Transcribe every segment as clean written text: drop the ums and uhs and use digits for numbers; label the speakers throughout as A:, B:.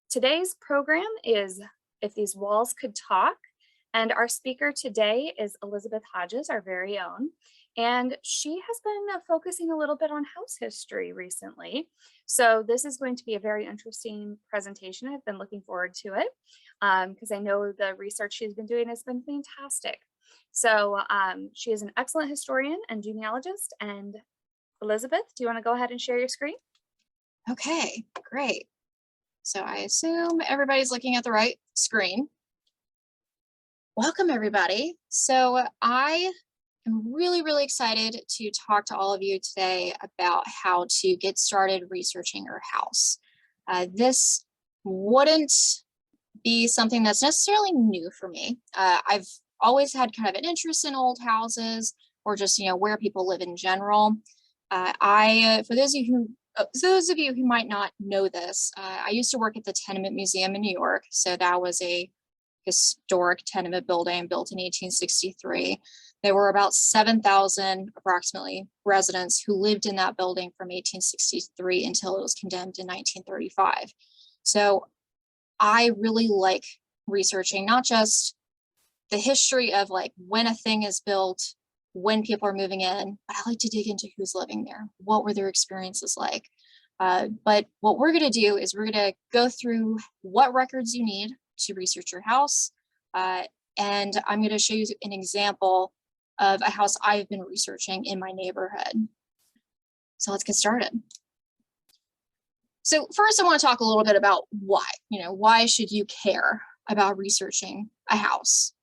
A: Today's program is If These Walls Could Talk, and our speaker today is Elizabeth Hodges, our very own. And she has been focusing a little bit on house history recently. So this is going to be a very interesting presentation. I've been looking forward to it because I know the research she's been doing has been fantastic. So she is an excellent historian and genealogist. And Elizabeth, do you want to go ahead and share your screen?
B: Okay, great. So I assume everybody's looking at the right screen. Welcome, everybody. So I am really excited to talk to all of you today about how to get started researching your house. This wouldn't be something that's necessarily new for me. I've always had kind of an interest in old houses or just, where people live in general. For those of you who might not know this, I used to work at the Tenement Museum in New York. So that was a historic tenement building built in 1863. There were about 7,000 approximately residents who lived in that building from 1863 until it was condemned in 1935. So I really like researching not just the history of like when a thing is built, when people are moving in, but I like to dig into who's living there. What were their experiences like? But what we're going to do is we're going to go through what records you need to research your house. And I'm going to show you an example of a house I've been researching in my neighborhood. So let's get started. So first I want to talk a little bit about why. Why should you care about researching a house?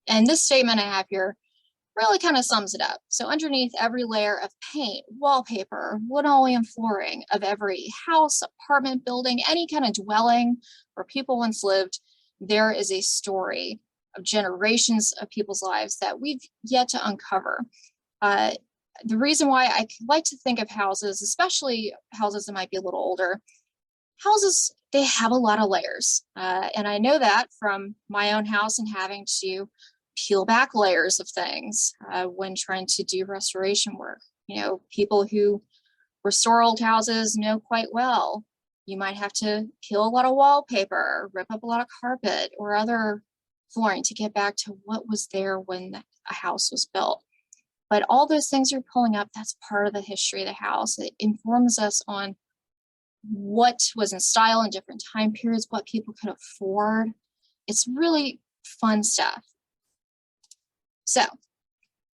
B: And this statement I have here really kind of sums it up. So underneath every layer of paint, wallpaper, linoleum flooring of every house, apartment building, any kind of dwelling where people once lived, there is a story of generations of people's lives that we've yet to uncover. The reason why I like to think of houses, especially houses that might be a little older, houses, they have a lot of layers. And I know that from my own house and having to peel back layers of things when trying to do restoration work. People who restore old houses know quite well. You might have to peel a lot of wallpaper, rip up a lot of carpet or other flooring to get back to what was there when a house was built. But all those things you're pulling up, that's part of the history of the house. It informs us on what was in style in different time periods, what people could afford. It's really fun stuff. So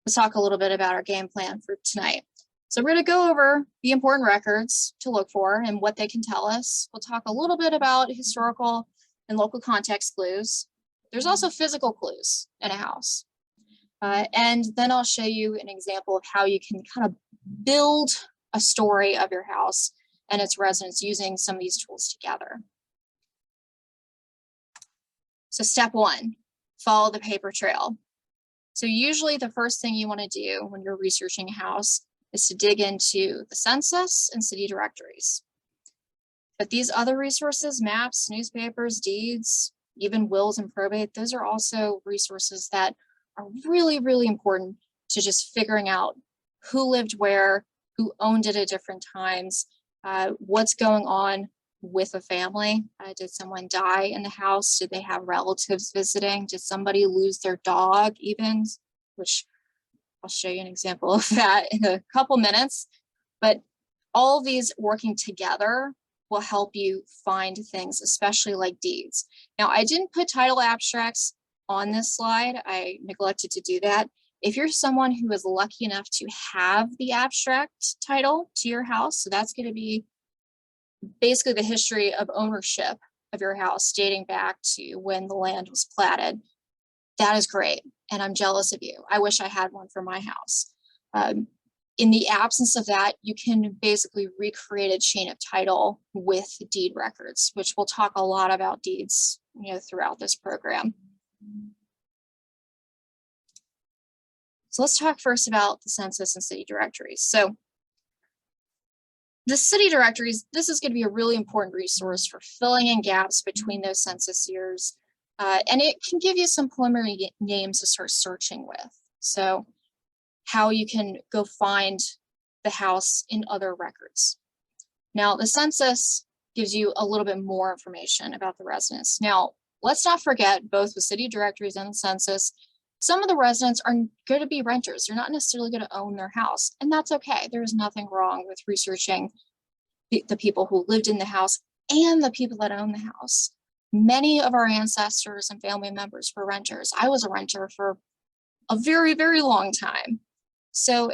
B: let's talk a little bit about our game plan for tonight. So we're going to go over the important records to look for and what they can tell us. We'll talk a little bit about historical and local context clues. There's also physical clues in a house. And then I'll show you an example of how you can kind of build a story of your house and its residents using some of these tools together. So step one, follow the paper trail. So usually the first thing you want to do when you're researching a house is to dig into the census and city directories. But these other resources, maps, newspapers, deeds, even wills and probate, those are also resources that are really important to just figuring out who lived where, who owned it at different times, what's going on with a family. Did someone die in the house? Did they have relatives visiting? Did somebody lose their dog even? Which I'll show you an example of that in a couple minutes. But all of these working together will help you find things, especially like deeds. Now, I didn't put title abstracts on this slide. I neglected to do that. If you're someone who is lucky enough to have the abstract title to your house, so that's going to be basically the history of ownership of your house dating back to when the land was platted. That is great. And I'm jealous of you. I wish I had one for my house. In the absence of that, you can basically recreate a chain of title with deed records, which we'll talk a lot about deeds, throughout this program. So let's talk first about the census and city directories. So the city directories, this is going to be a really important resource for filling in gaps between those census years. And it can give you some preliminary names to start searching with. So how you can go find the house in other records. Now, the census gives you a little bit more information about the residents. Now, let's not forget, both with city directories and the census, some of the residents are going to be renters. They're not necessarily going to own their house, and that's okay. There is nothing wrong with researching the people who lived in the house and the people that own the house. Many of our ancestors and family members were renters. I was a renter for a very, very long time. So,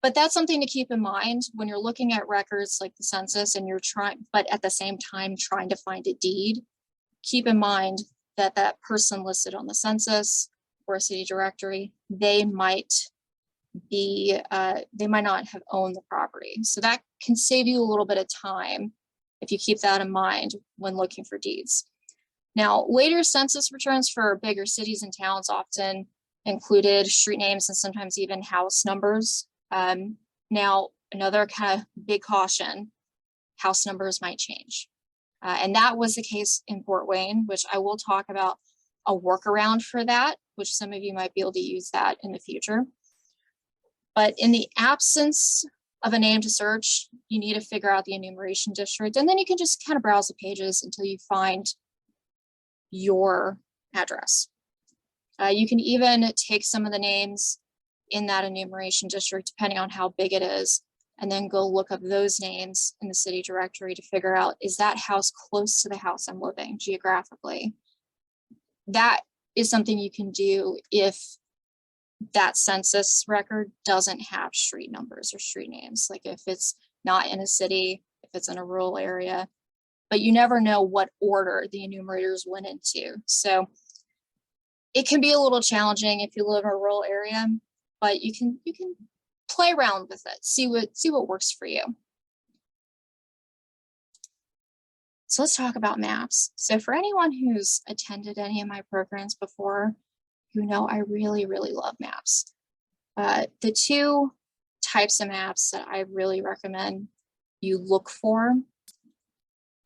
B: but that's something to keep in mind when you're looking at records like the census and you're trying, but at the same time trying to find a deed. Keep in mind that that person listed on the census or a city directory, they might not have owned the property. So that can save you a little bit of time if you keep that in mind when looking for deeds. Now, later census returns for bigger cities and towns often included street names and sometimes even house numbers. Now, another kind of big caution, house numbers might change. And that was the case in Fort Wayne, which I will talk about a workaround for that, which some of you might be able to use that in the future. But in the absence of a name to search, you need to figure out the enumeration district, and then you can just kind of browse the pages until you find your address. You can even take some of the names in that enumeration district, depending on how big it is, and then go look up those names in the city directory to figure out, is that house close to the house I'm living geographically? That is something you can do if that census record doesn't have street numbers or street names, like if it's not in a city, if it's in a rural area, but you never know what order the enumerators went into. So it can be a little challenging if you live in a rural area, but you can play around with it, see what works for you. So let's talk about maps. So for anyone who's attended any of my programs before, you know I really, really love maps. The two types of maps that I really recommend you look for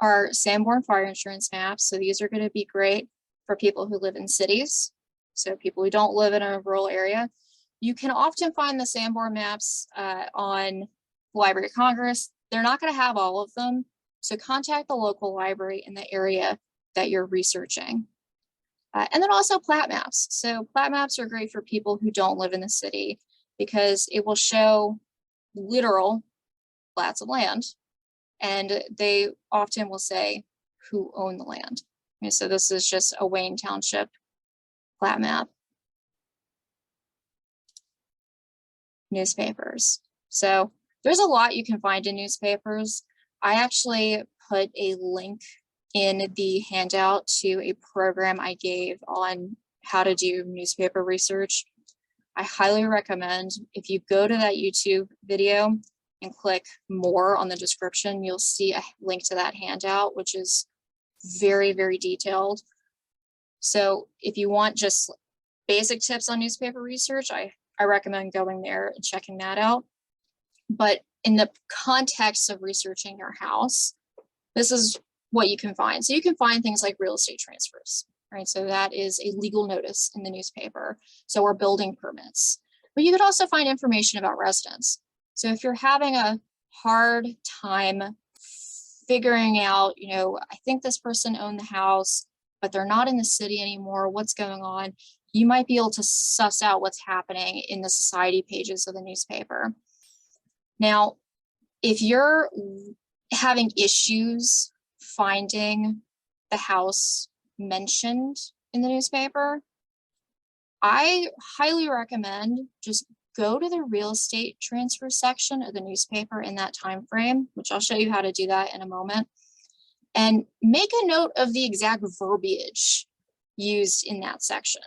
B: are Sanborn fire insurance maps. So these are going to be great for people who live in cities. So people who don't live in a rural area. You can often find the Sanborn maps on Library of Congress. They're not going to have all of them. So contact the local library in the area that you're researching. And then also plat maps. So plat maps are great for people who don't live in the city because it will show literal plats of land. And they often will say who owned the land. Okay, so this is just a Wayne Township plat map. Newspapers. So there's a lot you can find in newspapers. I actually put a link in the handout to a program I gave on how to do newspaper research. I highly recommend if you go to that YouTube video and click more on the description, you'll see a link to that handout, which is very, very detailed. So if you want just basic tips on newspaper research, I recommend going there and checking that out. But in the context of researching your house, this is what you can find. So you can find things like real estate transfers, right? So that is a legal notice in the newspaper. So are building permits. But you could also find information about residents. So if you're having a hard time figuring out, I think this person owned the house, but they're not in the city anymore, what's going on? You might be able to suss out what's happening in the society pages of the newspaper. Now, if you're having issues finding the house mentioned in the newspaper, I highly recommend just go to the real estate transfer section of the newspaper in that time frame, which I'll show you how to do that in a moment, and make a note of the exact verbiage used in that section.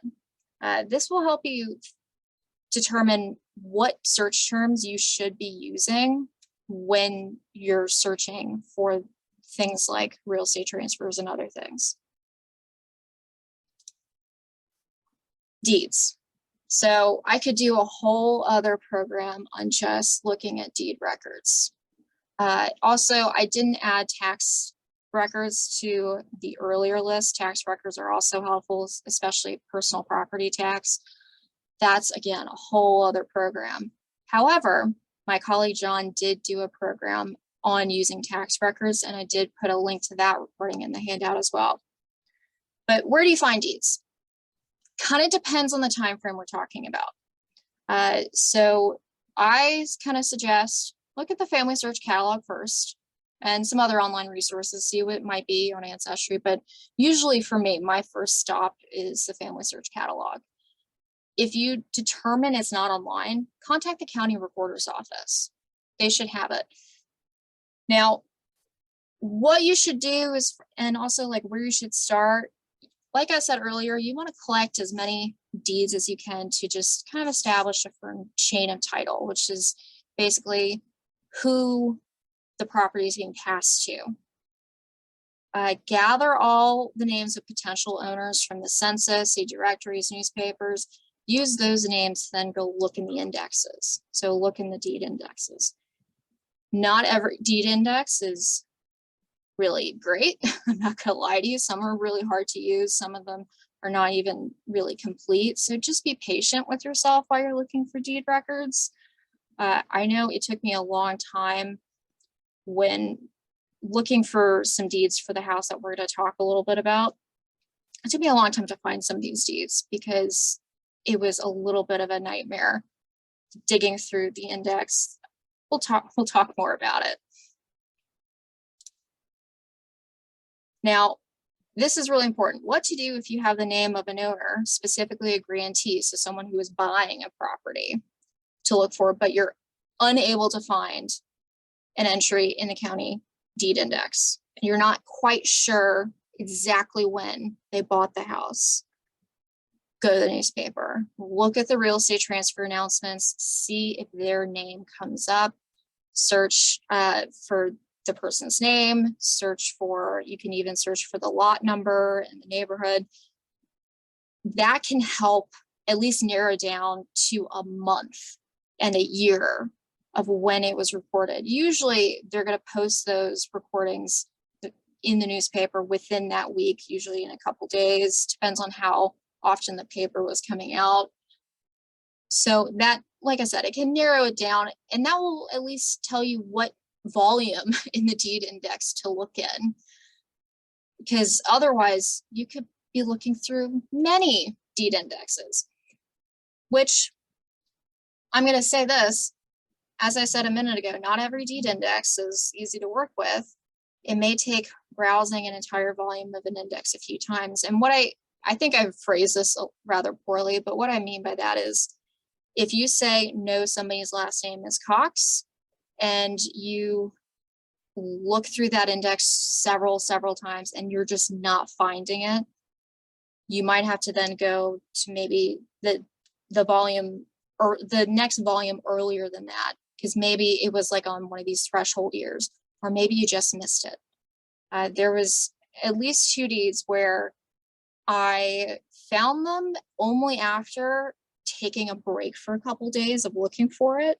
B: This will help you determine what search terms you should be using when you're searching for things like real estate transfers and other things. Deeds. So I could do a whole other program on just looking at deed records. Also, I didn't add tax records to the earlier list. Tax records are also helpful, especially personal property tax. That's, again, a whole other program. However, my colleague John did do a program on using tax records, and I did put a link to that recording in the handout as well. But where do you find deeds? Kind of depends on the time frame we're talking about. So I kind of suggest look at the Family Search Catalog first and some other online resources, see what it might be on Ancestry. But usually for me, my first stop is the Family Search Catalog. If you determine it's not online, contact the county recorder's office. They should have it. Now, what you should do is, and also like where you should start, like I said earlier, you want to collect as many deeds as you can to just kind of establish a firm chain of title, which is basically who the property is being passed to. Gather all the names of potential owners from the census, the directories, newspapers. Use those names to then go look in the indexes. So look in the deed indexes. Not every deed index is really great. I'm not gonna lie to you. Some are really hard to use. Some of them are not even really complete. So just be patient with yourself while you're looking for deed records. I know it took me a long time when looking for some deeds for the house that we're going to talk a little bit about. It took me a long time to find some of these deeds because it was a little bit of a nightmare digging through the index. We'll talk more about it. Now, this is really important. What to do if you have the name of an owner, specifically a grantee, so someone who is buying a property, to look for, but you're unable to find an entry in the county deed index. You're not quite sure exactly when they bought the house. Go to the newspaper, look at the real estate transfer announcements, see if their name comes up, search for the person's name, search for, you can even search for the lot number and the neighborhood. That can help at least narrow down to a month and a year of when it was reported. Usually they're going to post those recordings in the newspaper within that week, usually in a couple days, depends on how often the paper was coming out. So that, like I said, it can narrow it down, and that will at least tell you what volume in the deed index to look in, because otherwise you could be looking through many deed indexes, which I'm going to say this, as I said a minute ago, not every deed index is easy to work with. It may take browsing an entire volume of an index a few times. And what I think I've phrased this rather poorly, but what I mean by that is if you say no, somebody's last name is Cox, and you look through that index several times and you're just not finding it, you might have to then go to maybe the volume or the next volume earlier than that, because maybe it was like on one of these threshold years, or maybe you just missed it. There was at least 2 deeds where I found them only after taking a break for a couple days of looking for it,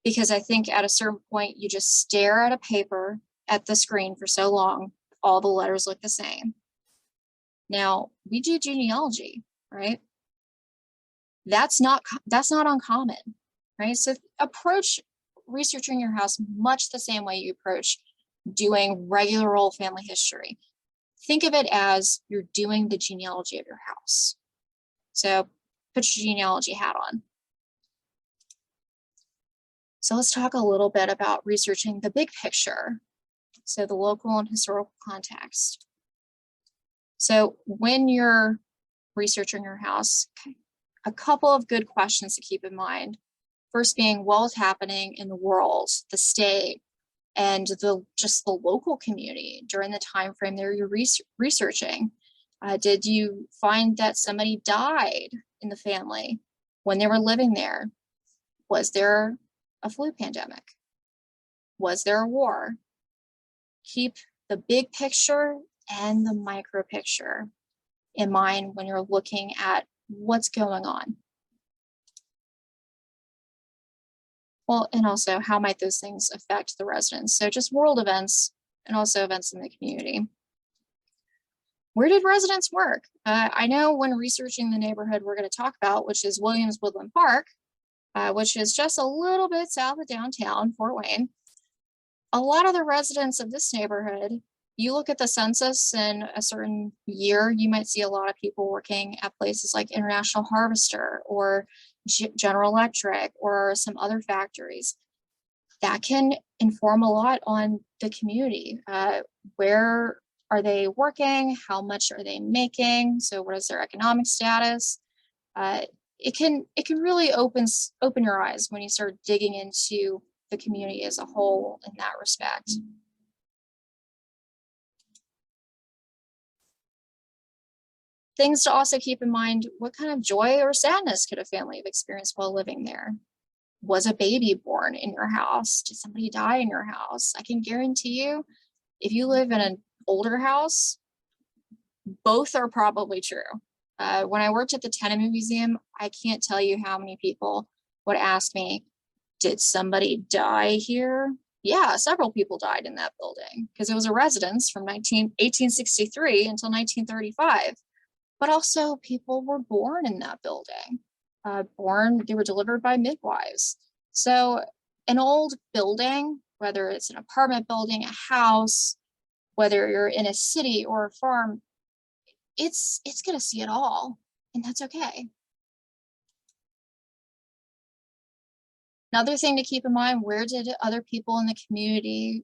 B: because I think at a certain point you just stare at a paper at the screen for so long, all the letters look the same. Now, we do genealogy, right? That's not uncommon, right? So approach researching your house much the same way you approach doing regular old family history. Think of it as you're doing the genealogy of your house. So put your genealogy hat on. So let's talk a little bit about researching the big picture. So the local and historical context. So when you're researching your house, a couple of good questions to keep in mind. First being, what was happening in the world, the state, and just the local community during the time frame that you're researching. Did you find that somebody died in the family when they were living there? Was there a flu pandemic? Was there a war? Keep the big picture and the micro picture in mind when you're looking at what's going on. Well, and also how might those things affect the residents? So just world events and also events in the community. Where did residents work? I know when researching the neighborhood we're going to talk about, which is Williams Woodland Park, which is just a little bit south of downtown Fort Wayne, A lot of the residents of this neighborhood, you look at the census in a certain year, you might see a lot of people working at places like International Harvester or General Electric or some other factories. That can inform a lot on the community. Where are they working? How much are they making? So what is their economic status? Uh, it can really open your eyes when you start digging into the community as a whole in that respect. Things to also keep in mind: what kind of joy or sadness could a family have experienced while living there? Was a baby born in your house? Did somebody die in your house? I can guarantee you, if you live in an older house, both are probably true. When I worked at the Tenement Museum, I can't tell you how many people would ask me, did somebody die here? Yeah, several people died in that building because it was a residence from 1863 until 1935. But also people were born in that building. They were delivered by midwives. So an old building, whether it's an apartment building, a house, whether you're in a city or a farm, it's gonna see it all, and that's okay. Another thing to keep in mind: where did other people in the community,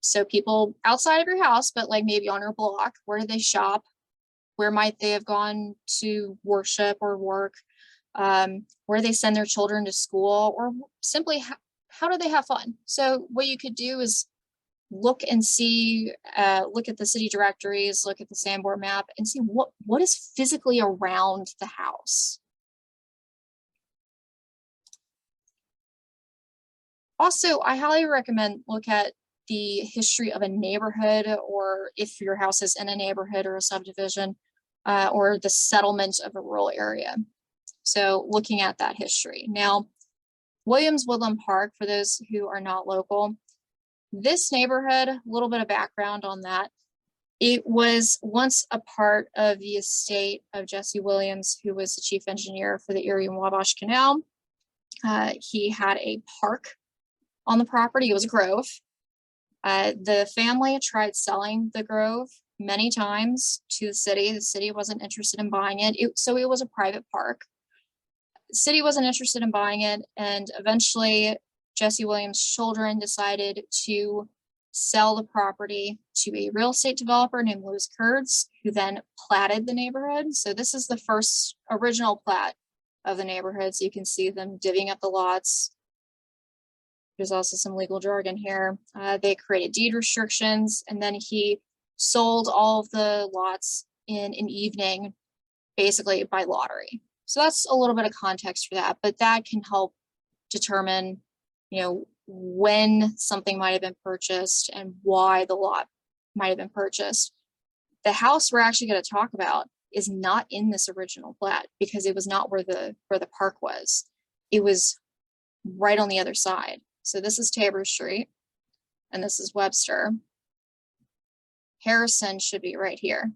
B: so people outside of your house, but like maybe on your block, where did they shop? Where might they have gone to worship or work? Where they send their children to school, or simply how do they have fun? So what you could do is look and see, look at the city directories, look at the Sanborn map, and see what is physically around the house. Also, I highly recommend look at the history of a neighborhood, or if your house is in a neighborhood or a subdivision, or the settlement of a rural area. So looking at that history. Now, Williams Woodland Park, for those who are not local, this neighborhood, a little bit of background on that. It was once a part of the estate of Jesse Williams, who was the chief engineer for the Erie and Wabash Canal. He had a park on the property. It was a grove. The family tried selling the grove many times to the city. The city wasn't interested in buying it. So it was a private park. The city wasn't interested in buying it, and eventually Jesse Williams' children decided to sell the property to a real estate developer named Louis Kurtz, who then platted the neighborhood. So this is the first original plat of the neighborhood. So you can see them divvying up the lots. There's also some legal jargon here. They created deed restrictions, and then he sold all of the lots in an evening, basically by lottery. So that's a little bit of context for that, but that can help determine, when something might have been purchased and why the lot might have been purchased. The house we're actually going to talk about is not in this original plat because it was not where the park was. It was right on the other side. So this is Tabor Street, and this is Webster. Harrison should be right here.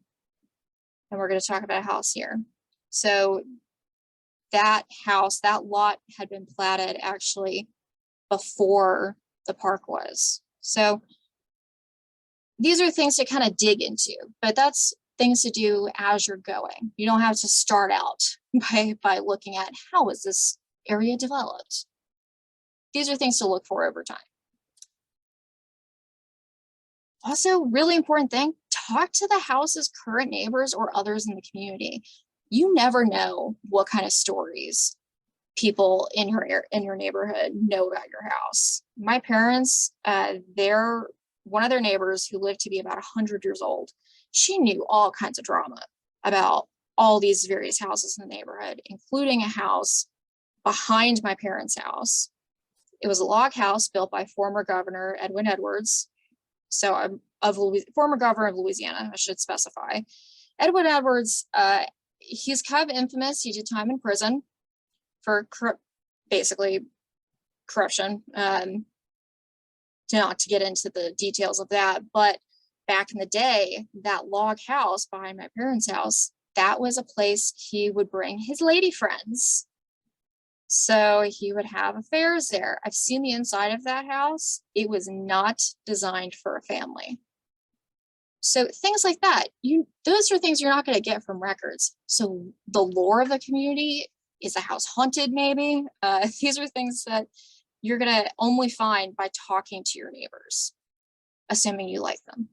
B: And we're going to talk about a house here. So that house, that lot had been platted actually before the park was. So these are things to kind of dig into, but that's things to do as you're going. You don't have to start out by looking at how is this area developed. These are things to look for over time. Also, really important thing, talk to the house's current neighbors or others in the community. You never know what kind of stories people in your neighborhood know about your house. My parents, one of their neighbors who lived to be about 100 years old, she knew all kinds of drama about all these various houses in the neighborhood, including a house behind my parents' house. It was a log house built by former Governor Edwin Edwards. So former governor of Louisiana, I should specify. Edwin Edwards, he's kind of infamous. He did time in prison for basically corruption. Not to get into the details of that, but back in the day, that log house behind my parents' house, that was a place he would bring his lady friends. So he would have affairs there. I've seen the inside of that house. It was not designed for a family. So things like that, those are things you're not going to get from records. So the lore of the community, is the house haunted maybe? These are things that you're going to only find by talking to your neighbors, assuming you like them.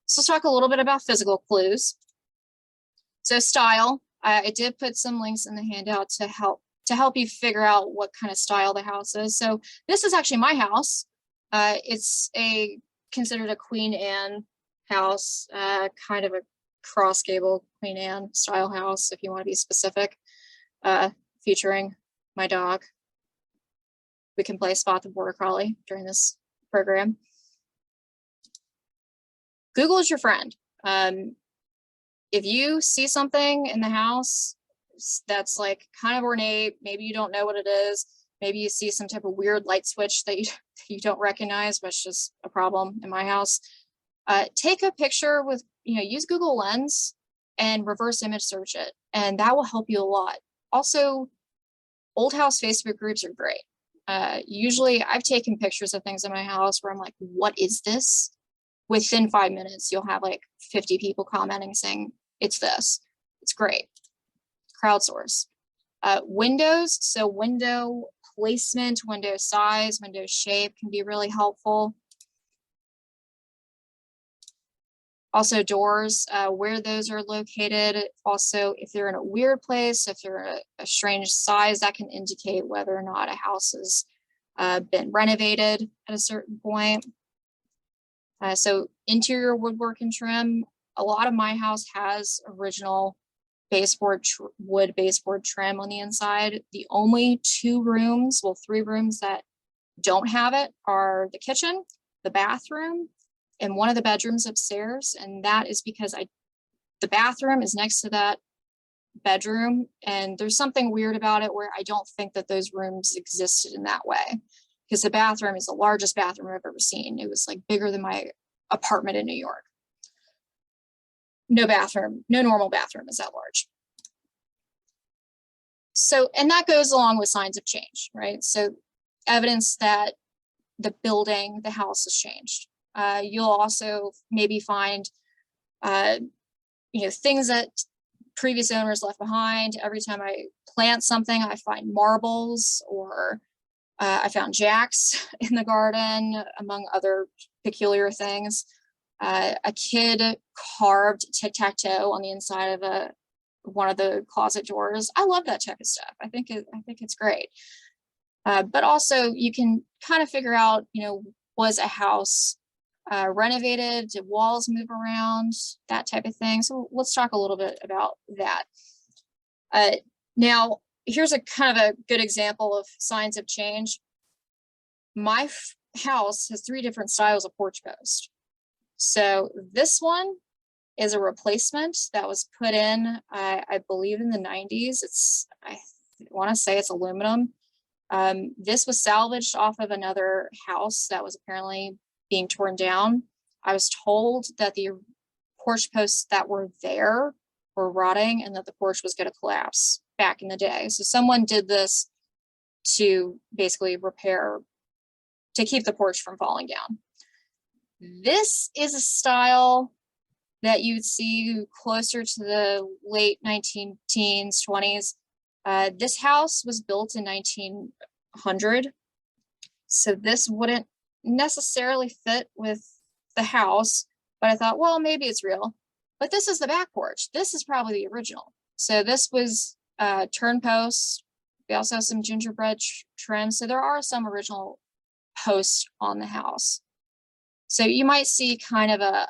B: So let's talk a little bit about physical clues. So style, I did put some links in the handout to help you figure out what kind of style the house is. So this is actually my house. It's considered a Queen Anne house, kind of a cross gable Queen Anne style house, if you want to be specific, featuring my dog. We can play Spot the Border Collie during this program. Google is your friend. If you see something in the house that's like kind of ornate, maybe you don't know what it is, maybe you see some type of weird light switch that you don't recognize, which is a problem in my house, take a picture with, use Google Lens and reverse image search it, and that will help you a lot. Also, old house Facebook groups are great. Usually I've taken pictures of things in my house where I'm like, what is this? Within 5 minutes, you'll have like 50 people commenting saying, it's this. It's great. Crowdsource. Windows, so window placement, window size, window shape can be really helpful. Also doors, where those are located. Also, if they're in a weird place, if they're a strange size, that can indicate whether or not a house has been renovated at a certain point. So interior woodwork and trim, a lot of my house has original wood baseboard trim on the inside. The only 3 rooms that don't have it are the kitchen, the bathroom, and one of the bedrooms upstairs. And that is because the bathroom is next to that bedroom, and there's something weird about it where I don't think that those rooms existed in that way, because the bathroom is the largest bathroom I've ever seen. It was like bigger than my apartment in New York. No normal bathroom is that large. So, and that goes along with signs of change, right? So evidence that the house has changed. You'll also maybe find, things that previous owners left behind. Every time I plant something, I find marbles, or I found jacks in the garden, among other peculiar things. A kid carved tic-tac-toe on the inside of one of the closet doors. I love that type of stuff. I think it's great. But also you can kind of figure out, was a house renovated? Did walls move around? That type of thing. So let's talk a little bit about that. Now, here's a kind of a good example of signs of change. My house has 3 different styles of porch post. So this one is a replacement that was put in, I believe, in the 90s. I want to say it's aluminum. This was salvaged off of another house that was apparently being torn down. I was told that the porch posts that were there were rotting and that the porch was going to collapse back in the day. So someone did this to basically to keep the porch from falling down. This is a style that you'd see closer to the late 19-teens, 20s. This house was built in 1900. So this wouldn't necessarily fit with the house, but I thought, well, maybe it's real. But this is the back porch. This is probably the original. So this was turn posts. We also have some gingerbread trim. So there are some original posts on the house. So you might see kind of a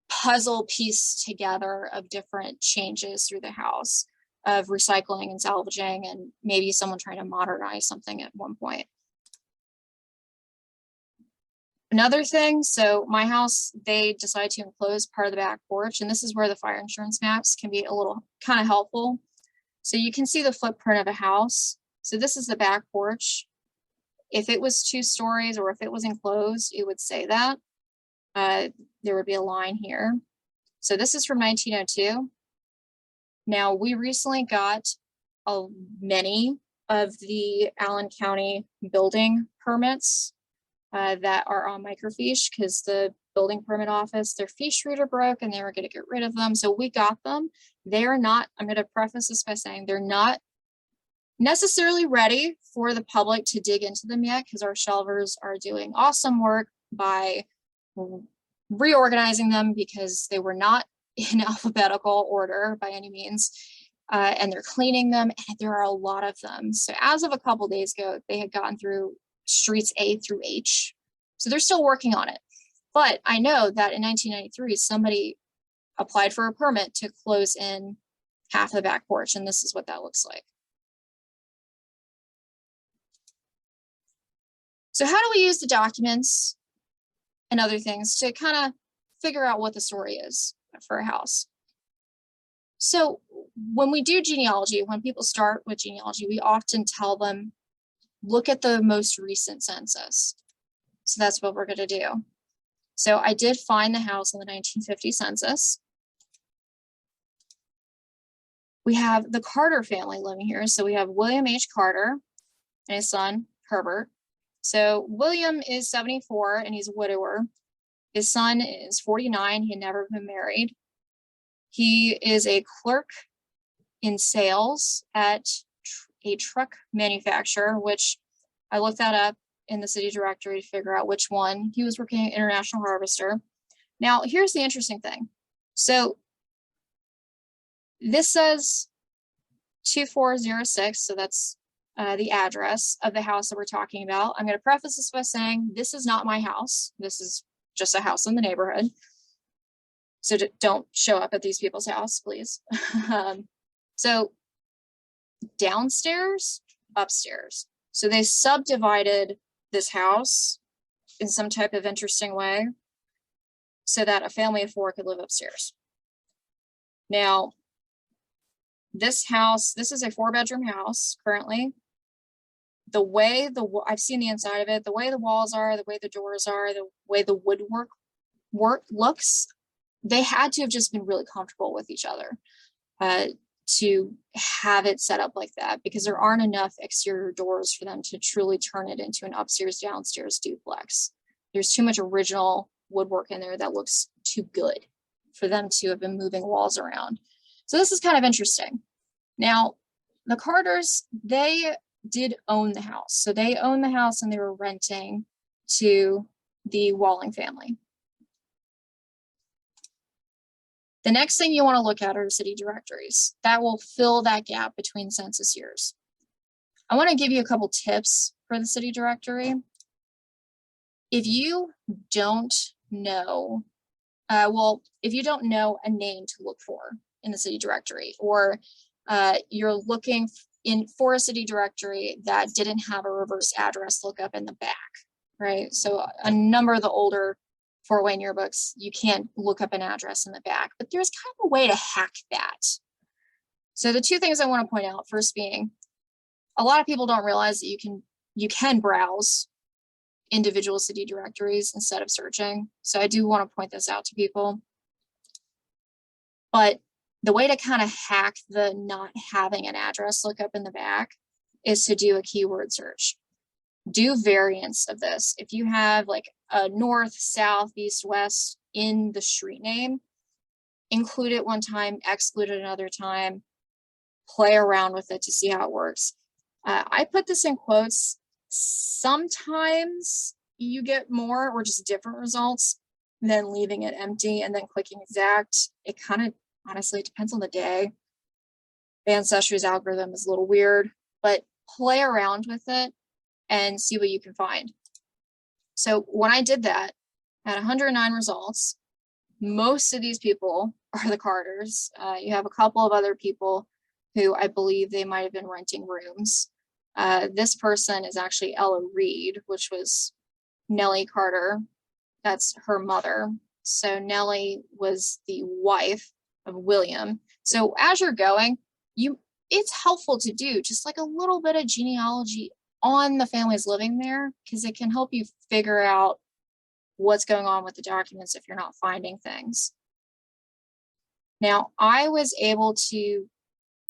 B: puzzle piece together of different changes through the house, of recycling and salvaging, and maybe someone trying to modernize something at one point. Another thing, so my house, they decided to enclose part of the back porch, and this is where the fire insurance maps can be a little kind of helpful. So you can see the footprint of a house. So this is the back porch. If it was 2 stories or if it was enclosed, it would say that. There would be a line here. So this is from 1902. Now, we recently got many of the Allen County building permits that are on microfiche, because the building permit office, their fiche reader broke and they were going to get rid of them. So we got them. They are not, I'm going to preface this by saying they're not necessarily ready for the public to dig into them yet, because our shelvers are doing awesome work by reorganizing them because they were not in alphabetical order by any means. And they're cleaning them, and there are a lot of them. So as of a couple days ago, they had gotten through streets A through H. So they're still working on it. But I know that in 1993, somebody applied for a permit to close in half the back porch, and this is what that looks like. So how do we use the documents and other things to kind of figure out what the story is for a house? So when we do genealogy, when people start with genealogy, we often tell them, look at the most recent census. So that's what we're going to do. So I did find the house in the 1950 census. We have the Carter family living here. So we have William H. Carter and his son, Herbert. So William is 74 and he's a widower. His son is 49. He had never been married. He is a clerk in sales at a truck manufacturer, which I looked that up in the city directory to figure out which one. He was working at International Harvester. Now, here's the interesting thing. So this says 2406, so that's the address of the house that we're talking about. I'm going to preface this by saying this is not my house. This is just a house in the neighborhood. So don't show up at these people's house, please. So downstairs, upstairs. So they subdivided this house in some type of interesting way so that a family of 4 could live upstairs. Now, this house, this is a 4-bedroom house currently. The way I've seen the inside of it, the way the walls are, the way the doors are, the way the woodwork looks, they had to have just been really comfortable with each other to have it set up like that, because there aren't enough exterior doors for them to truly turn it into an upstairs downstairs duplex. There's too much original woodwork in there that looks too good for them to have been moving walls around. So this is kind of interesting. Now, the Carters, they did own the house. So they owned the house and they were renting to the Walling family. The next thing you want to look at are city directories. That will fill that gap between census years. I want to give you a couple tips for the city directory. If you don't know, if you don't know a name to look for in the city directory, or you're looking for a city directory that didn't have a reverse address lookup in the back, right? So a number of the older Fort Wayne yearbooks, you can't look up an address in the back, but there's kind of a way to hack that. So the two things I want to point out, first being, a lot of people don't realize that you can browse individual city directories instead of searching. So I do want to point this out to people. But the way to kind of hack the not having an address lookup in the back is to do a keyword search. Do variants of this. If you have like a north, south, east, west in the street name, include it one time, exclude it another time, play around with it to see how it works. I put this in quotes. Sometimes you get more or just different results than leaving it empty and then clicking exact. It kind of, honestly, it depends on the day. The Ancestry's algorithm is a little weird, but play around with it and see what you can find. So when I did that, I had 109 results. Most of these people are the Carters. You have a couple of other people who I believe they might have been renting rooms. This person is actually Ella Reed, which was Nellie Carter. That's her mother. So Nellie was the wife of William. So as you're going, it's helpful to do just like a little bit of genealogy on the families living there, because it can help you figure out what's going on with the documents if you're not finding things. Now, I was able to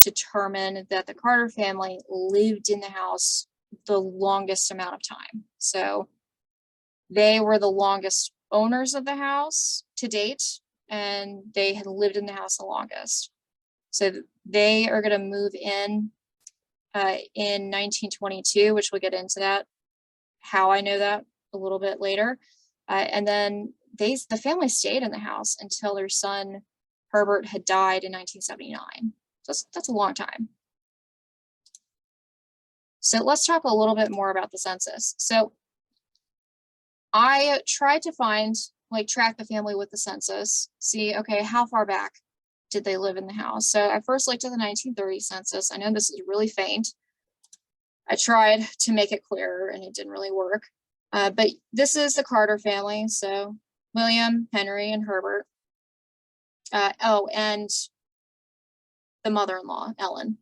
B: determined that the Carter family lived in the house the longest amount of time. So they were the longest owners of the house to date, and they had lived in the house the longest. So they are going to move in 1922, which we'll get into that, how I know that a little bit later. And then the family stayed in the house until their son Herbert had died in 1979. So that's a long time. So let's talk a little bit more about the census. So I tried to track the family with the census, see, okay, how far back did they live in the house? So I first looked at the 1930 census. I know this is really faint. I tried to make it clearer and it didn't really work. But this is the Carter family. So William, Henry, and Herbert. And the mother-in-law, Ellen.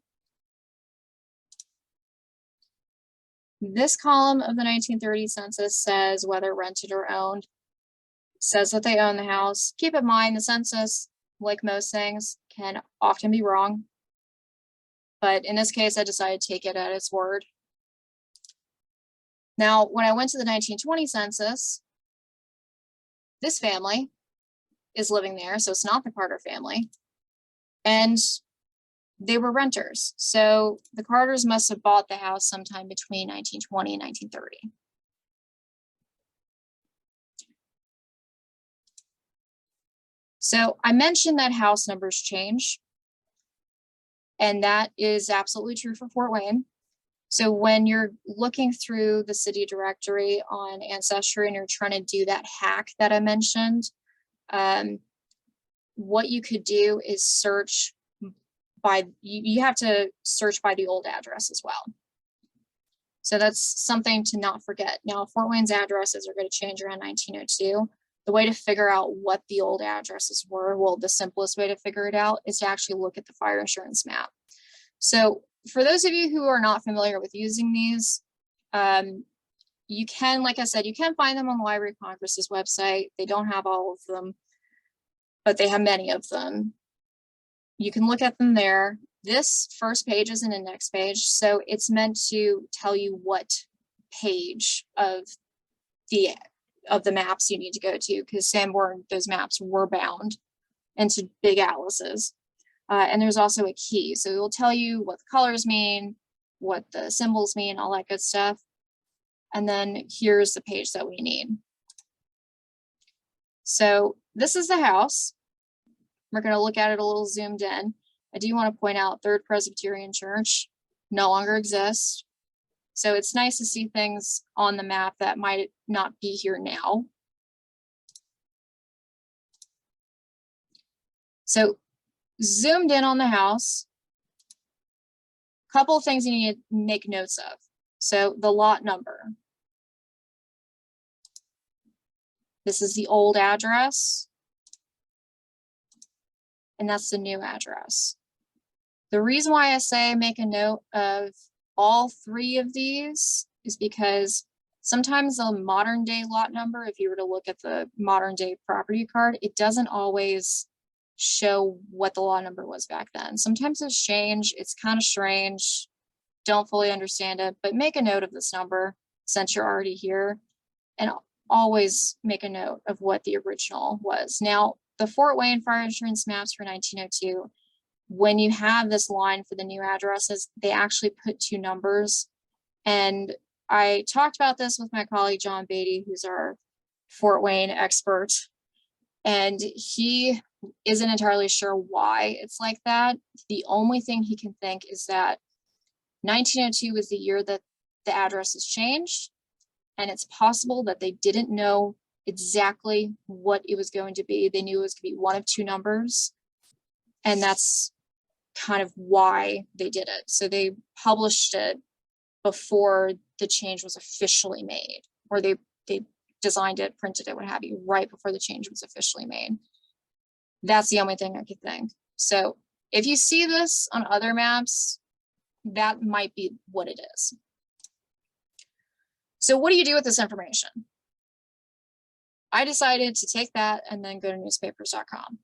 B: This column of the 1930 census says whether rented or owned. It says that they own the house. Keep in mind, the census, like most things, can often be wrong. But in this case, I decided to take it at its word. Now, when I went to the 1920 census, this family is living there, so it's not the Carter family. And they were renters. So the Carters must have bought the house sometime between 1920 and 1930. So I mentioned that house numbers change, and that is absolutely true for Fort Wayne. So when you're looking through the city directory on Ancestry and you're trying to do that hack that I mentioned, what you could do is search by, you have to search by the old address as well. So that's something to not forget. Now, Fort Wayne's addresses are going to change around 1902. The way to figure out what the old addresses were, well, the simplest way to figure it out is to actually look at the fire insurance map. So for those of you who are not familiar with using these, you can, like I said, you can find them on the Library of Congress's website. They don't have all of them, but they have many of them. You can look at them there. This first page is an index page, so it's meant to tell you what page of the maps you need to go to, because Sanborn, those maps were bound into big atlases. And there's also a key, so it will tell you what the colors mean, what the symbols mean, all that good stuff. And then here's the page that we need. So this is the house. We're going to look at it a little zoomed in. I do want to point out Third Presbyterian Church no longer exists. So it's nice to see things on the map that might not be here now. So zoomed in on the house, couple of things you need to make notes of. So the lot number. This is the old address. And that's the new address. The reason why I say make a note of all three of these is because sometimes the modern day lot number, if you were to look at the modern day property card, it doesn't always show what the lot number was back then. Sometimes it's changed. It's kind of strange. Don't fully understand it, but make a note of this number since you're already here, and always make a note of what the original was. Now, the Fort Wayne fire insurance maps for 1902, when you have this line for the new addresses, they actually put two numbers. And I talked about this with my colleague, John Beatty, who's our Fort Wayne expert. And he isn't entirely sure why it's like that. The only thing he can think is that 1902 was the year that the addresses changed. And it's possible that they didn't know exactly what it was going to be. They knew it was going to be one of two numbers. And that's kind of why they did it. So they published it before the change was officially made, or they designed it, printed it, what have you, right before the change was officially made. That's the only thing I could think. So if you see this on other maps, that might be what it is. So what do you do with this information? I decided to take that and then go to newspapers.com.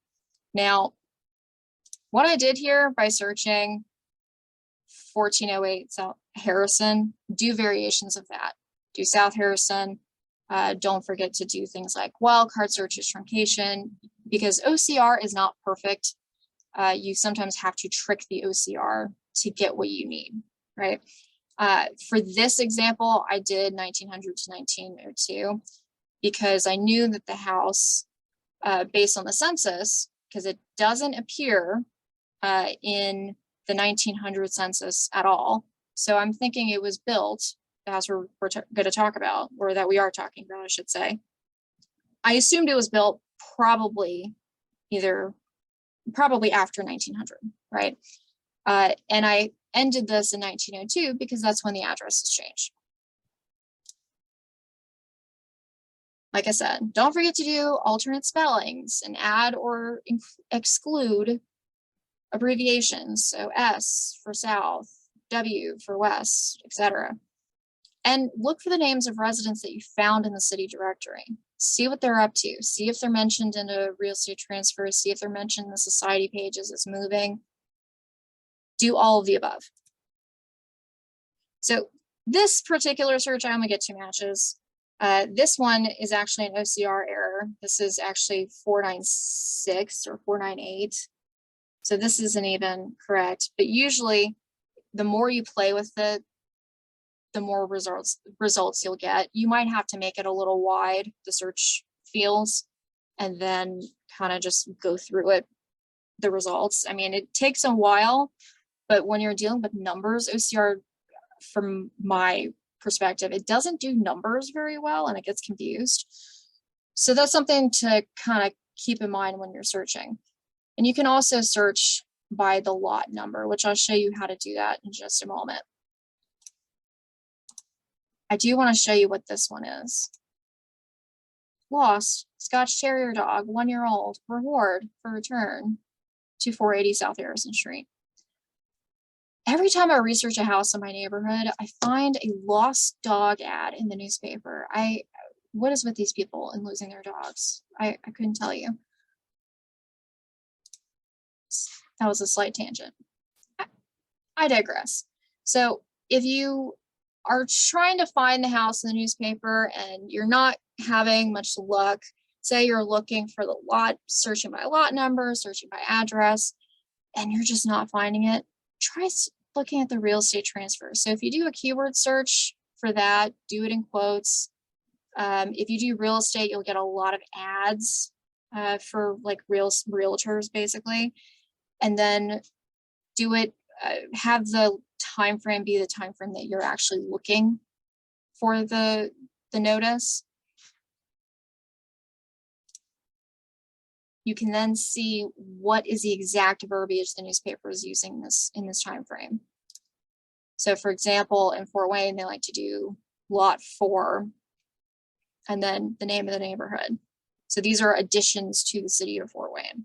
B: Now, what I did here by searching, 1408 South Harrison, do variations of that. Do South Harrison. Don't forget to do things like wildcard searches, truncation, because OCR is not perfect. You sometimes have to trick the OCR to get what you need, right? For this example, I did 1900 to 1902 because I knew that the house, based on the census, because it doesn't appear in the 1900 census at all. So I'm thinking it was built, the house we're going to talk about, or that we are talking about, I should say. I assumed it was built probably after 1900, right? And I ended this in 1902 because that's when the address has changed. Like I said, don't forget to do alternate spellings and add or exclude abbreviations. So S for South, W for West, etc. And look for the names of residents that you found in the city directory. See what they're up to. See if they're mentioned in a real estate transfer. See if they're mentioned in the society pages as moving. Do all of the above. So this particular search, I only get 2 matches. This one is actually an OCR error. This is actually 496 or 498. So this isn't even correct, but usually the more you play with it, the more results you'll get. You might have to make it a little wide, the search fields, and then kind of just go through it, the results. I mean, it takes a while, but when you're dealing with numbers, OCR, from my perspective, it doesn't do numbers very well and it gets confused. So that's something to kind of keep in mind when you're searching. And you can also search by the lot number, which I'll show you how to do that in just a moment. I do want to show you what this one is. Lost, Scotch Terrier dog, 1-year-old, reward for return to 480 South Harrison Street. Every time I research a house in my neighborhood, I find a lost dog ad in the newspaper. What is with these people and losing their dogs? I couldn't tell you. That was a slight tangent. I digress. So if you are trying to find the house in the newspaper and you're not having much luck, say you're looking for the lot, searching by lot number, searching by address, and you're just not finding it, try looking at the real estate transfer. So if you do a keyword search for that, do it in quotes. If you do real estate, you'll get a lot of ads for like realtors basically. And then do it, have the time frame be the time frame that you're actually looking for the notice. You can then see what is the exact verbiage the newspaper is using in this time frame. So for example, in Fort Wayne, they like to do lot 4 and then the name of the neighborhood. So these are additions to the city of Fort Wayne.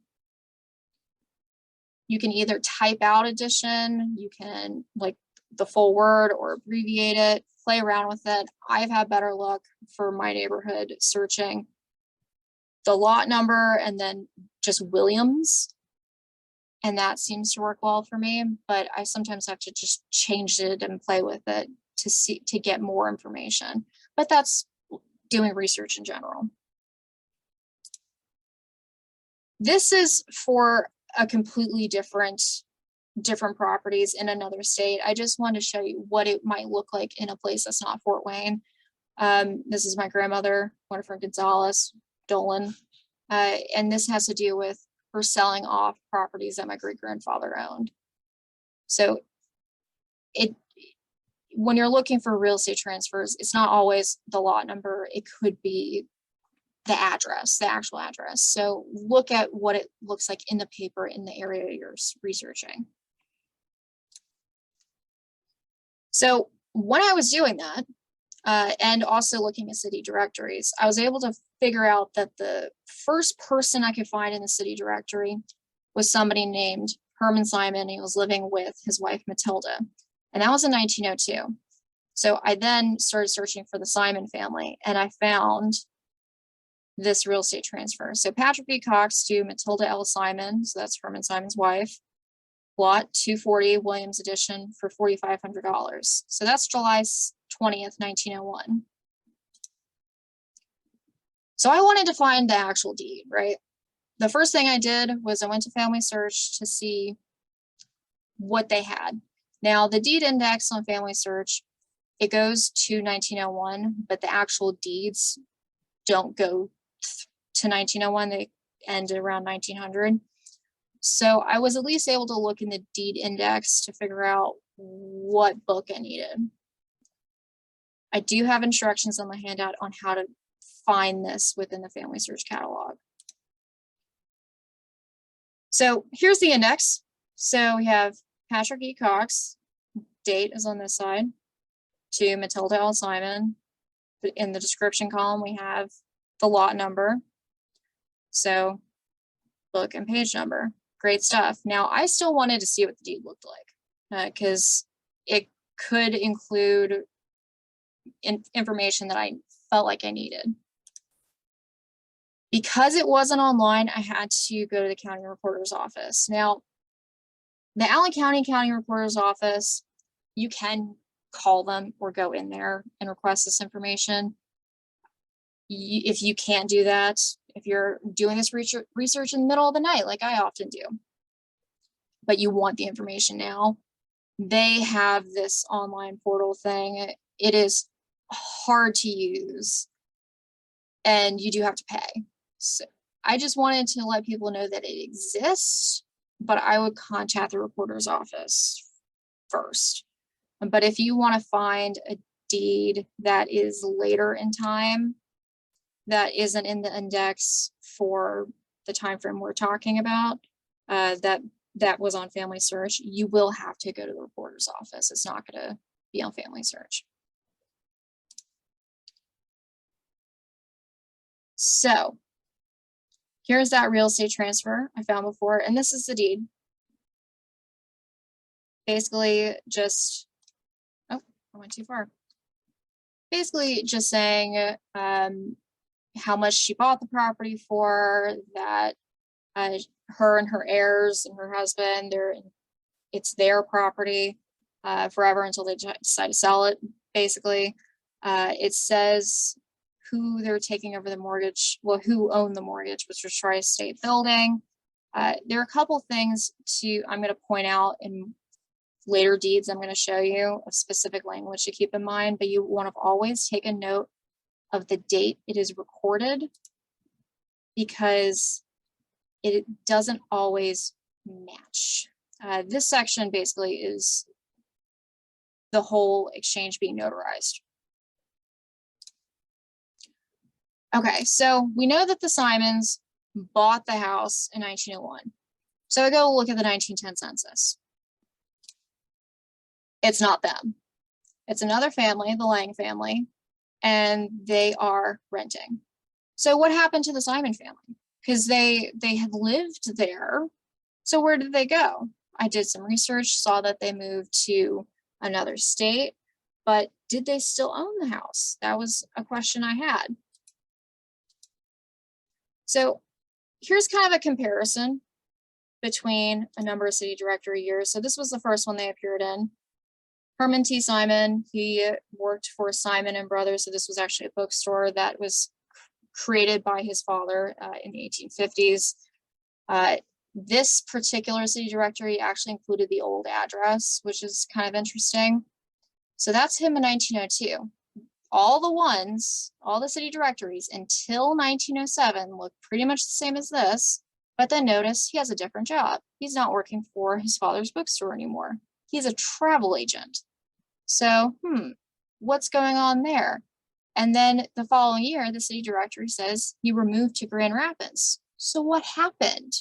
B: You can either type out addition, you can like the full word or abbreviate it, play around with it. I've had better luck for my neighborhood searching the lot number and then just Williams. And that seems to work well for me, but I sometimes have to just change it and play with it to get more information. But that's doing research in general. This is for a completely different properties in another state. I just wanted to show you what it might look like in a place that's not Fort Wayne. This is my grandmother, Winifred Gonzalez Dolan. And this has to do with her selling off properties that my great-grandfather owned. So when you're looking for real estate transfers, it's not always the lot number. It could be the address, the actual address. So look at what it looks like in the paper in the area you're researching. So when I was doing that, and also looking at city directories, I was able to figure out that the first person I could find in the city directory was somebody named Herman Simon. He was living with his wife, Matilda, and that was in 1902. So I then started searching for the Simon family, and I found this real estate transfer. So Patrick B. Cox to Matilda L. Simon, so that's Herman Simon's wife, lot 240 Williams edition for $4,500. So that's July 20th, 1901. So I wanted to find the actual deed, right? The first thing I did was I went to Family Search to see what they had. Now, the deed index on Family Search, it goes to 1901, but the actual deeds don't go to 1901. They end around 1900. So I was at least able to look in the deed index to figure out what book I needed. I do have instructions on the handout on how to find this within the Family Search catalog. So here's the index. So we have Patrick E. Cox, date is on this side, to Matilda L. Simon. In the description column, we have the lot number. So book and page number. Great stuff. Now, I still wanted to see what the deed looked like because it could include information that I felt like I needed. Because it wasn't online, I had to go to the county recorder's office. Now, the Allen County Recorder's Office, you can call them or go in there and request this information. If you can't do that, if you're doing this research in the middle of the night, like I often do, but you want the information now, they have this online portal thing. It is hard to use and you do have to pay. So I just wanted to let people know that it exists, but I would contact the recorder's office first. But if you want to find a deed that is later in time, that isn't in the index for the time frame we're talking about, that was on Family Search, you will have to go to the recorder's office. It's not going to be on Family Search. So here's that real estate transfer I found before, and this is the deed. Basically just, oh, I went too far. Basically just saying how much she bought the property for, that her and her heirs and her husband, it's their property forever until they decide to sell it, basically. It says who they're taking over the mortgage, well, who owned the mortgage, which was Tri-State Building. There are a couple things I'm going to point out in later deeds. I'm going to show you a specific language to keep in mind, but you want to always take a note of the date it is recorded, because it doesn't always match. This section basically is the whole exchange being notarized. Okay, so we know that the Simons bought the house in 1901. So I go look at the 1910 census. It's not them. It's another family, the Lang family, and they are renting. So what happened to the Simon family? Because they had lived there. So where did they go? I did some research, saw that they moved to another state, but did they still own the house? That was a question I had. So here's kind of a comparison between a number of city directory years. So this was the first one they appeared in. Herman T. Simon, he worked for Simon and Brothers. So this was actually a bookstore that was created by his father in the 1850s. This particular city directory actually included the old address, which is kind of interesting. So that's him in 1902. All the city directories until 1907 look pretty much the same as this, but then notice he has a different job. He's not working for his father's bookstore anymore. He's a travel agent. So, what's going on there? And then the following year, the city directory says he removed to Grand Rapids. So what happened?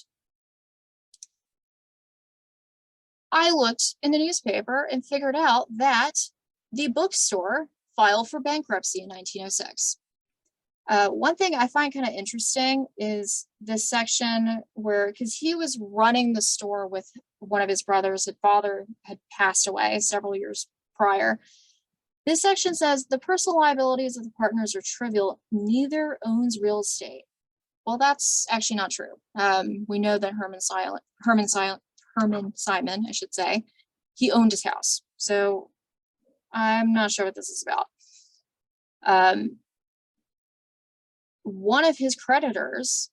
B: I looked in the newspaper and figured out that the bookstore filed for bankruptcy in 1906. One thing I find kind of interesting is this section where, because he was running the store with one of his brothers, his father had passed away several years prior. This section says the personal liabilities of the partners are trivial. Neither owns real estate. Well, that's actually not true. We know that Herman Herman Simon, I should say, he owned his house. So I'm not sure what this is about. One of his creditors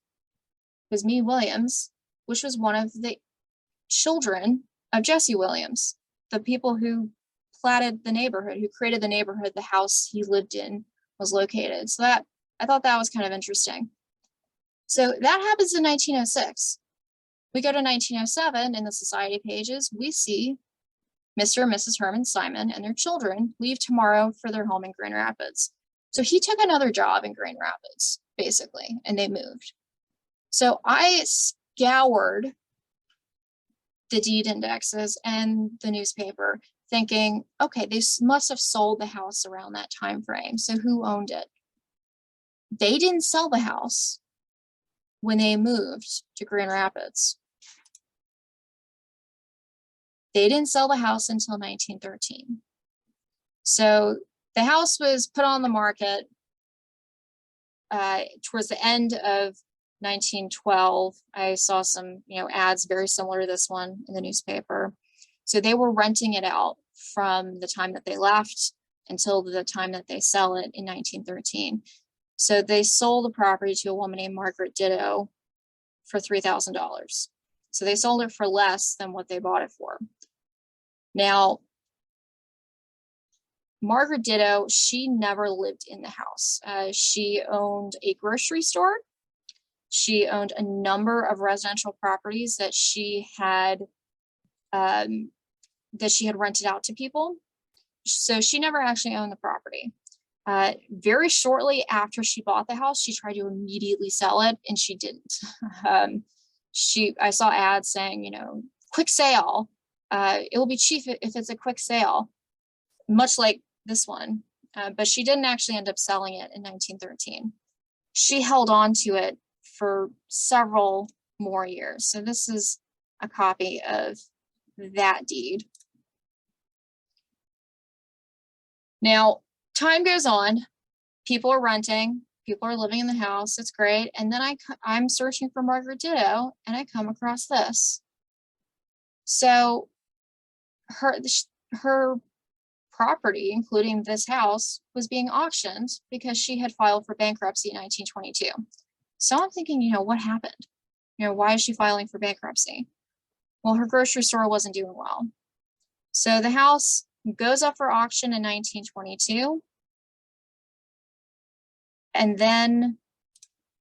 B: was Me Williams, which was one of the children of Jesse Williams, the people who platted the neighborhood, who created the neighborhood the house he lived in was located. So that, I thought that was kind of interesting. So that happens in 1906. We go to 1907 in the society pages, we see Mr. and Mrs. Herman Simon and their children leave tomorrow for their home in Grand Rapids. So he took another job in Grand Rapids, basically, and they moved. So I scoured the deed indexes and the newspaper thinking, okay, they must have sold the house around that time frame. So who owned it? They didn't sell the house when they moved to Grand Rapids. They didn't sell the house until 1913. So the house was put on the market towards the end of 1912. I saw some, ads very similar to this one in the newspaper. So they were renting it out from the time that they left until the time that they sell it in 1913. So they sold the property to a woman named Margaret Ditto for $3,000. So they sold it for less than what they bought it for. Now, Margaret Ditto, she never lived in the house. She owned a grocery store. She owned a number of residential properties that she had rented out to people. So she never actually owned the property. Very shortly after she bought the house, she tried to immediately sell it, and she didn't. I saw ads saying, quick sale. It will be cheap if it's a quick sale, much like this one. But she didn't actually end up selling it in 1913. She held on to it for several more years. So this is a copy of that deed. Now, time goes on, people are renting, people are living in the house, it's great. And then I'm searching for Margaret Ditto, and I come across this. So her property, including this house, was being auctioned because she had filed for bankruptcy in 1922. So I'm thinking, what happened? Why is she filing for bankruptcy? Well, her grocery store wasn't doing well. So the house goes up for auction in 1922, and then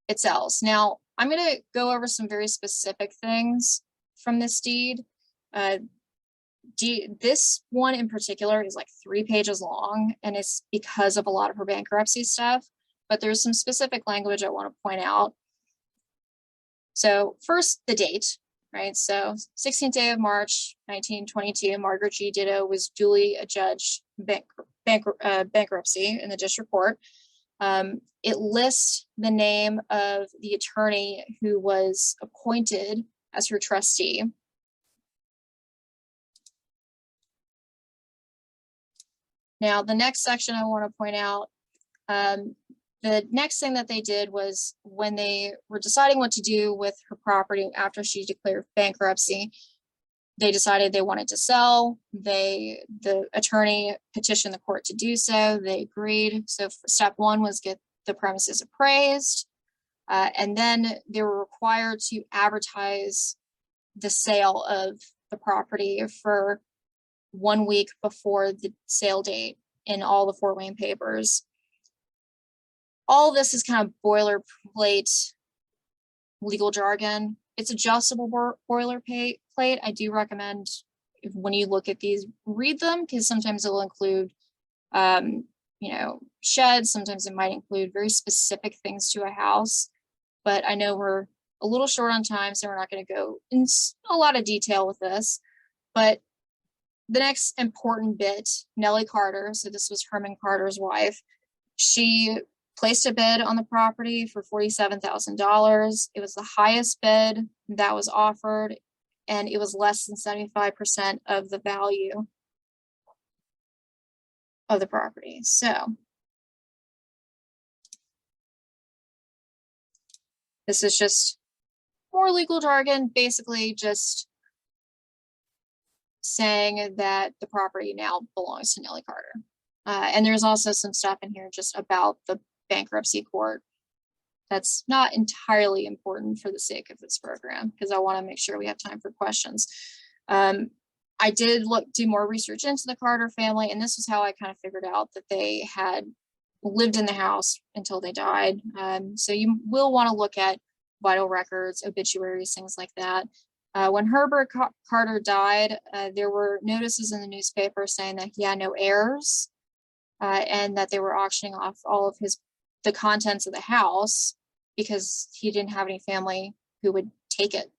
B: it sells. Now, I'm going to go over some very specific things from this deed. This one in particular is like 3 pages long, and it's because of a lot of her bankruptcy stuff, but there's some specific language I want to point out. So first, the date, right? So 16th day of March, 1922, Margaret G. Ditto was duly adjudged bankruptcy in the district court. It lists the name of the attorney who was appointed as her trustee. Now, the next section I want to point out, the next thing that they did was when they were deciding what to do with her property after she declared bankruptcy, they decided they wanted to sell. The attorney petitioned the court to do so. They agreed. So step one was get the premises appraised. And then they were required to advertise the sale of the property for 1 week before the sale date in all the Fort Wayne papers. All of this is kind of boilerplate legal jargon. It's adjustable boilerplate. I do recommend when you look at these, read them, because sometimes it'll include, sheds. Sometimes it might include very specific things to a house. But I know we're a little short on time, so we're not going to go in a lot of detail with this. But the next important bit, Nellie Carter, so this was Herman Carter's wife, she placed a bid on the property for $47,000. It was the highest bid that was offered, and it was less than 75% of the value of the property. So this is just more legal jargon, basically just saying that the property now belongs to Nellie Carter. And there's also some stuff in here just about the bankruptcy court that's not entirely important for the sake of this program, because I want to make sure we have time for questions. I did do more research into the Carter family, and this was how I kind of figured out that they had lived in the house until they died. So you will want to look at vital records, obituaries, things like that. When Herbert Carter died, there were notices in the newspaper saying that he had no heirs, and that they were auctioning off all of the contents of the house because he didn't have any family who would take it.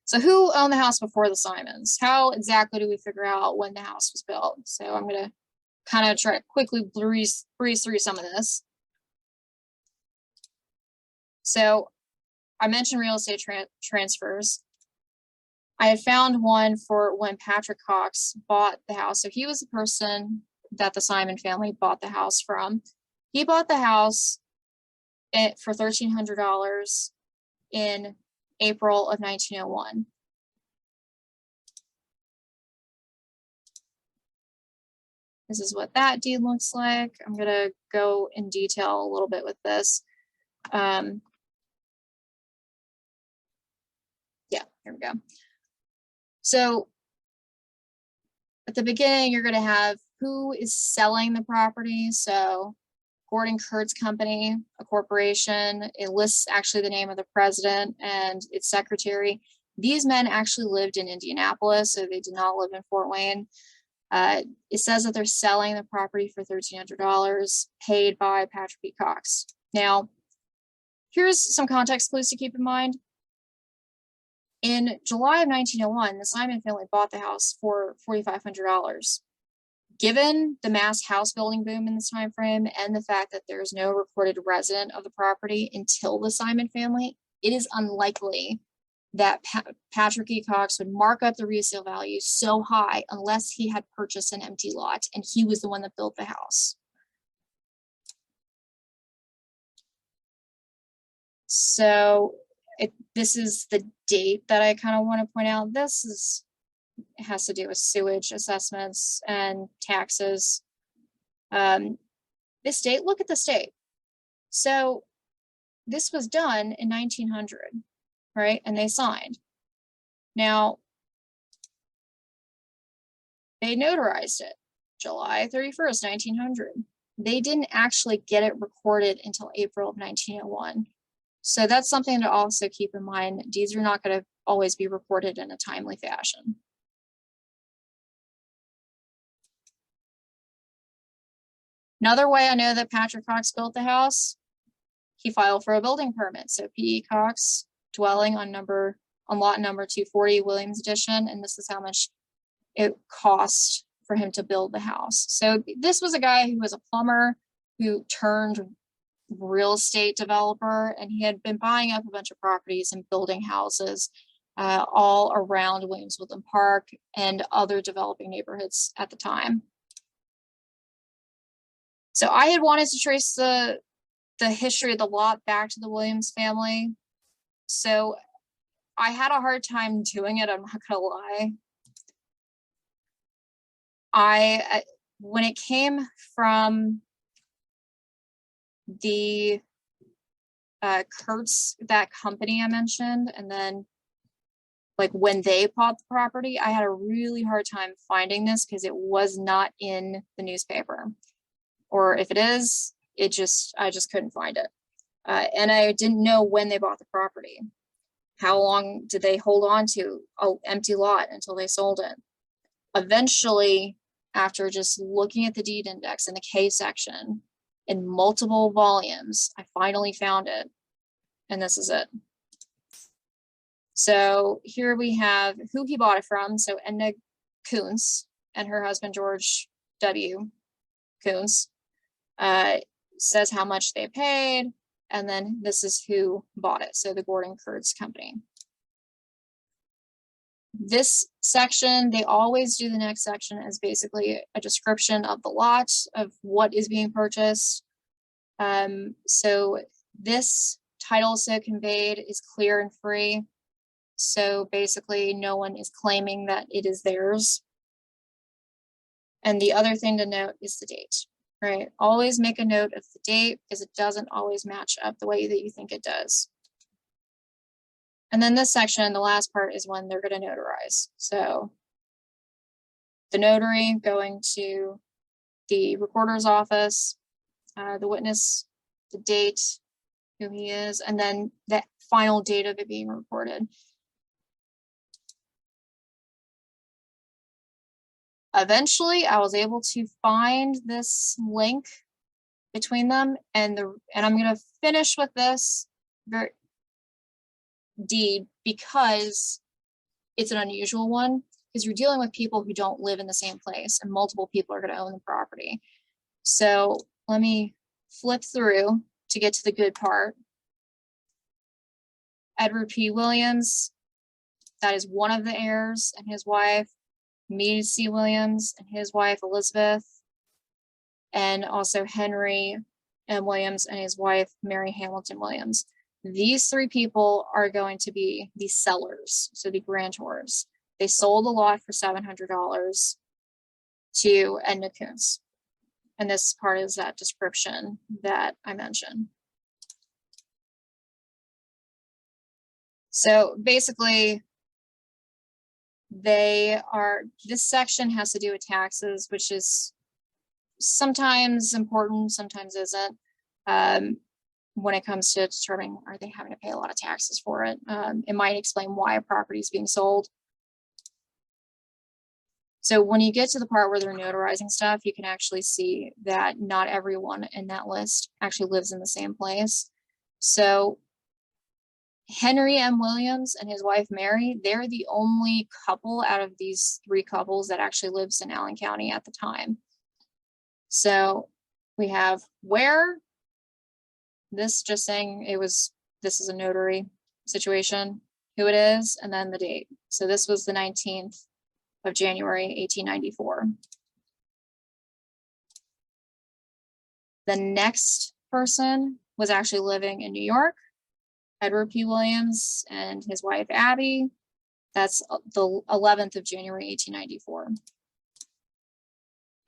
B: So who owned the house before the Simons? How exactly do we figure out when the house was built? So I'm going to kind of try to quickly breeze through some of this. So I mentioned real estate transfers. I had found one for when Patrick Cox bought the house. So he was the person that the Simon family bought the house from. He bought the house for $1,300 in April of 1901. This is what that deed looks like. I'm going to go in detail a little bit with this. Yeah, here we go. So at the beginning, you're going to have who is selling the property. So Gordon Kurtz Company, a corporation. It lists actually the name of the president and its secretary. These men actually lived in Indianapolis, so they did not live in Fort Wayne. It says that they're selling the property for $1,300 paid by Patrick B. Cox. Now, here's some context clues to keep in mind. In July of 1901, the Simon family bought the house for $4,500. Given the mass house building boom in this time frame and the fact that there is no recorded resident of the property until the Simon family, it is unlikely that Patrick E. Cox would mark up the resale value so high unless he had purchased an empty lot and he was the one that built the house. So this is the date that I kind of want to point out. It has to do with sewage assessments and taxes. This date, look at the date. So this was done in 1900, right? And they signed. Now, they notarized it July 31st, 1900. They didn't actually get it recorded until April of 1901. So that's something to also keep in mind. Deeds are not going to always be recorded in a timely fashion. Another way I know that Patrick Cox built the house, he filed for a building permit. So P.E. Cox, dwelling on lot number 240, Williams Edition, and this is how much it cost for him to build the house. So this was a guy who was a plumber who turned real estate developer, and he had been buying up a bunch of properties and building houses all around Williams Woodland Park and other developing neighborhoods at the time. So I had wanted to trace the history of the lot back to the Williams family. So I had a hard time doing it, I'm not gonna lie. When it came from the Kurtz, that company I mentioned, and then like when they bought the property, I had a really hard time finding this because it was not in the newspaper. Or if it is, I just couldn't find it. And I didn't know when they bought the property. How long did they hold on to an empty lot until they sold it? Eventually, after just looking at the deed index in the K section in multiple volumes, I finally found it. And this is it. So here we have who he bought it from. So Edna Kuntz and her husband, George W. Kuntz. Says how much they paid, and then this is who bought it. So the Gordon Kurtz Company. This section, they always do the next section as basically a description of the lot, of what is being purchased. So this title so conveyed is clear and free. So basically, no one is claiming that it is theirs. And the other thing to note is the date, right? Always make a note of the date because it doesn't always match up the way that you think it does. And then this section, the last part, is when they're going to notarize. So the notary going to the recorder's office, the witness, the date, who he is, and then the final date of it being recorded. Eventually, I was able to find this link between them, and I'm going to finish with this deed because it's an unusual one, because you're dealing with people who don't live in the same place, and multiple people are going to own the property. So let me flip through to get to the good part. Edward P. Williams, that is one of the heirs, and his wife. Meade C. Williams and his wife Elizabeth, and also Henry M. Williams and his wife Mary Hamilton Williams. These three people are going to be the sellers, so the grantors. They sold the lot for $700 to Edna Kuntz. And this part is that description that I mentioned. So basically, this section has to do with taxes, which is sometimes important, sometimes isn't. When it comes to determining, are they having to pay a lot of taxes for it? It might explain why a property is being sold. So when you get to the part where they're notarizing stuff, you can actually see that not everyone in that list actually lives in the same place. So Henry M. Williams and his wife Mary, they're the only couple out of these three couples that actually lives in Allen County at the time. So we have where, this just saying this is a notary situation, who it is, and then the date. So this was the 19th of January, 1894. The next person was actually living in New York, Edward P. Williams and his wife Abby. That's the 11th of January, 1894.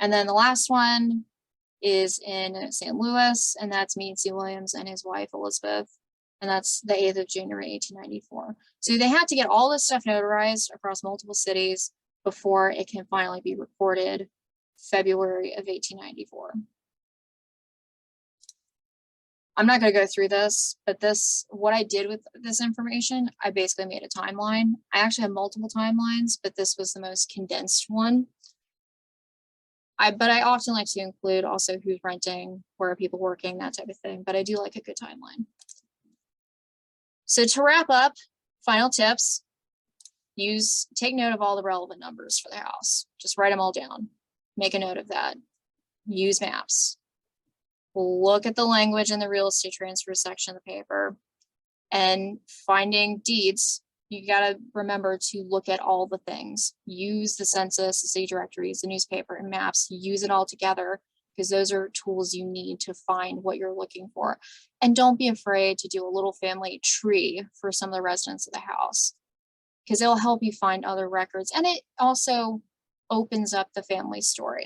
B: And then the last one is in St. Louis, and that's Meade C. Williams and his wife Elizabeth. And that's the 8th of January, 1894. So they had to get all this stuff notarized across multiple cities before it can finally be recorded February of 1894. I'm not going to go through this, but what I did with this information, I basically made a timeline. I actually have multiple timelines, but this was the most condensed one. But I often like to include also who's renting, where are people working, that type of thing. But I do like a good timeline. So to wrap up, final tips, take note of all the relevant numbers for the house. Just write them all down. Make a note of that. Use maps. Look at the language in the real estate transfer section of the paper. And finding deeds, you got to remember to look at all the things. Use the census, the city directories, the newspaper, and maps. Use it all together because those are tools you need to find what you're looking for. And don't be afraid to do a little family tree for some of the residents of the house because it'll help you find other records. And it also opens up the family story.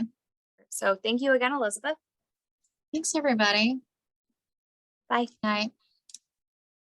A: So thank you again, Elizabeth.
B: Thanks, everybody.
A: Bye.
B: Night.